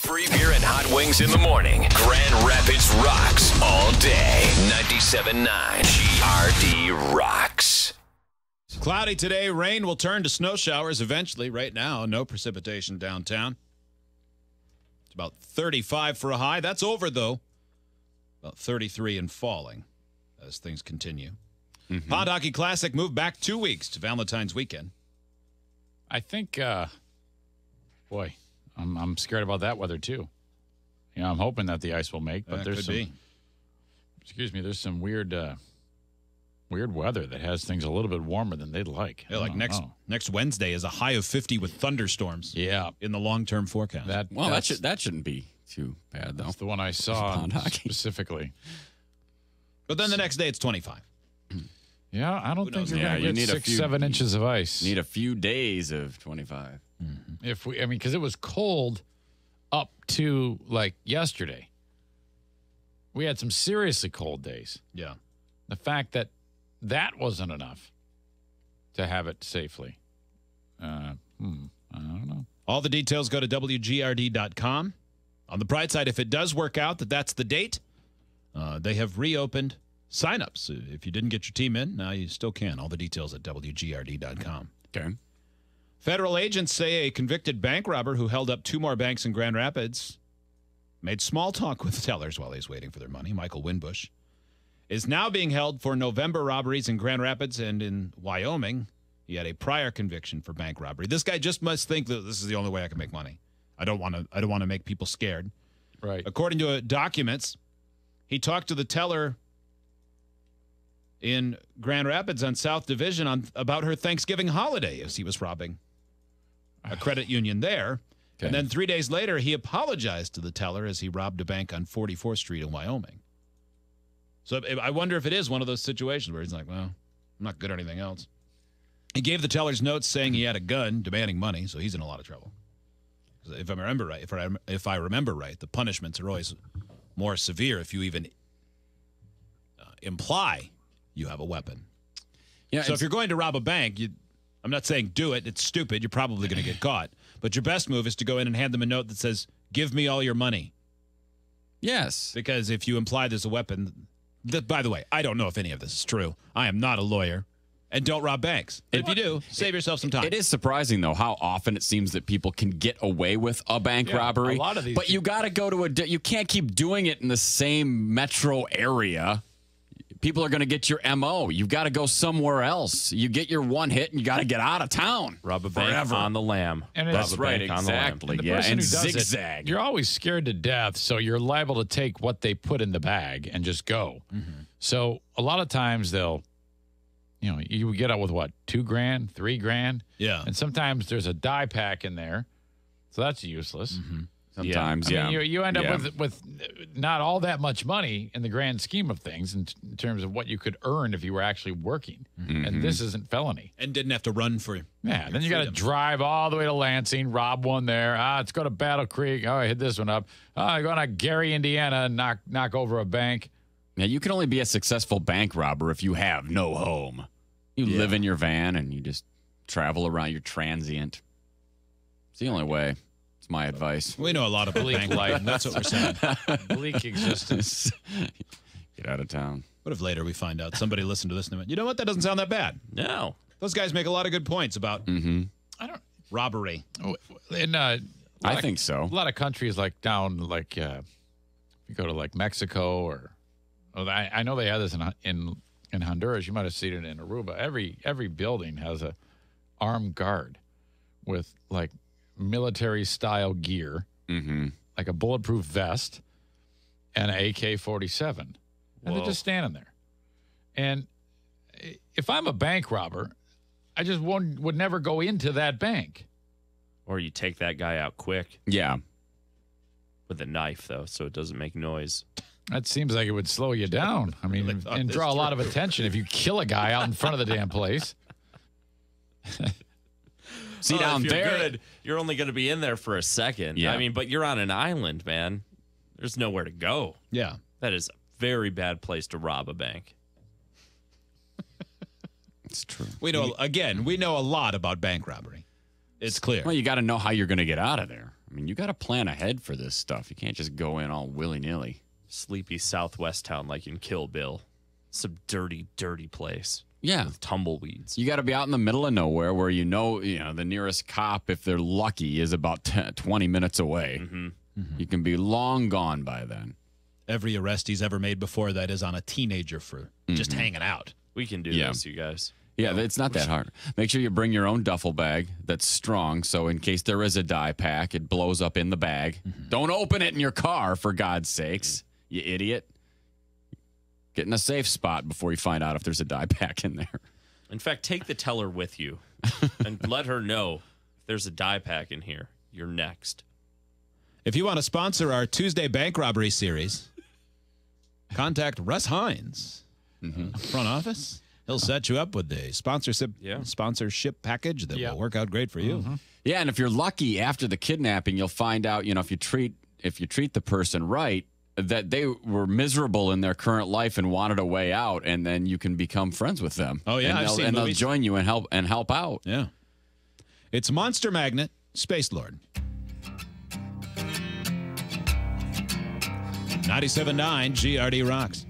Free beer and hot wings in the morning. Grand Rapids rocks all day. 97.9 GRD rocks. Cloudy today. Rain will turn to snow showers eventually. Right now, no precipitation downtown. It's about 35 for a high. That's over, though. About 33 and falling as things continue. Pond Hockey Classic moved back 2 weeks to Valentine's weekend. I think, I'm scared about that weather, too. You know, I'm hoping that the ice will make, but there's some weird weather that has things a little bit warmer than they'd like. Yeah, like next Wednesday is a high of 50 with thunderstorms. Yeah, in the long-term forecast. That shouldn't be too bad, though. That's the one I saw specifically. But then the next day it's 25. Yeah, I don't think you're going to get 6-7 inches of ice. Need a few days of 25. Because it was cold up to like yesterday. We had some seriously cold days. Yeah. The fact that wasn't enough to have it safely. I don't know. All the details go to WGRD.com. On the bright side, if it does work out that's the date, they have reopened signups. If you didn't get your team in, now you still can. All the details at WGRD.com. Okay. Federal agents say a convicted bank robber who held up 2 more banks in Grand Rapids made small talk with tellers while he's waiting for their money. Michael Winbush is now being held for November robberies in Grand Rapids and in Wyoming. He had a prior conviction for bank robbery. This guy just must think that this is the only way I can make money. I don't want to make people scared. Right. According to documents, he talked to the teller in Grand Rapids on South Division about her Thanksgiving holiday as he was robbing a credit union there. Okay. And then 3 days later, he apologized to the teller as he robbed a bank on 44th Street in Wyoming. So I wonder if it is one of those situations where he's like, well, I'm not good at anything else. He gave the teller's notes saying he had a gun, demanding money, so he's in a lot of trouble. If I remember right, the punishments are always more severe if you even imply you have a weapon. Yeah. So if you're going to rob a bank, I'm not saying do it. It's stupid. You're probably going to get caught. But your best move is to go in and hand them a note that says, give me all your money. Yes. Because if you imply there's a weapon, by the way, I don't know if any of this is true. I am not a lawyer. And don't rob banks. If you do, save yourself some time. It is surprising, though, how often it seems that people can get away with a bank robbery. A lot of these but you got to go to you can't keep doing it in the same metro area. People are going to get your MO. You've got to go somewhere else. You get your one hit and you got to get out of town. Rob a bank on the lam. And that's right, exactly. And zigzag. You're always scared to death, so you're liable to take what they put in the bag and just go. Mm-hmm. So a lot of times you get out with what, $2,000, $3,000? Yeah. And sometimes there's a die pack in there, so that's useless. Mm-hmm. Sometimes, I mean, you end up with not all that much money in the grand scheme of things in terms of what you could earn if you were actually working. Mm-hmm. And this isn't felony. And didn't have to run for Yeah, then you got to drive all the way to Lansing, rob one there. Let's go to Battle Creek. Oh, I hit this one up. I go to Gary, Indiana, and knock over a bank. Now, you can only be a successful bank robber if you have no home. You live in your van and you just travel around. You're transient. It's the only way. It's my advice. We know a lot about bank life, and that's what we're saying. Bleak existence. Get out of town. What if later we find out somebody listened to this and went, you know what? That doesn't sound that bad. No. Those guys make a lot of good points about robbery. I think so. A lot of countries like down, like you go to like Mexico or I know they have this in Honduras. You might have seen it in Aruba. Every building has a armed guard with like military style gear, like a bulletproof vest and an AK-47, and they're just standing there. And if I'm a bank robber, I just would never go into that bank. Or you take that guy out quick. Yeah. With a knife, though, so it doesn't make noise. That seems like it would slow you down. I mean, and draw a lot of attention if you kill a guy out in front of the damn place. See, down there, good, you're only going to be in there for a second. Yeah. I mean, but you're on an island, man. There's nowhere to go. Yeah. That is a very bad place to rob a bank. It's true. We know a lot about bank robbery. It's clear. Well, you got to know how you're going to get out of there. I mean, you got to plan ahead for this stuff. You can't just go in all willy-nilly. Sleepy Southwest town like in Kill Bill. Some dirty, dirty place. Yeah. With tumbleweeds. You got to be out in the middle of nowhere where you know the nearest cop, if they're lucky, is about 20 minutes away. Mm-hmm. Mm-hmm. You can be long gone by then. Every arrest he's ever made before that is on a teenager for just hanging out. We can do this, you guys. Yeah, it's not that hard. Make sure you bring your own duffel bag that's strong, so in case there is a dye pack, it blows up in the bag. Mm-hmm. Don't open it in your car, for God's sakes, you idiot. Get in a safe spot before you find out if there's a dye pack in there. In fact, take the teller with you and let her know if there's a dye pack in here. You're next. If you want to sponsor our Tuesday bank robbery series, contact Russ Hines, front office. He'll set you up with a sponsorship package that will work out great for you. Yeah, and if you're lucky after the kidnapping, you'll find out, if you treat the person right, that they were miserable in their current life and wanted a way out, and then you can become friends with them. Oh yeah, and they'll join you and help out. Yeah, it's Monster Magnet, Space Lord. 97.9 GRD rocks.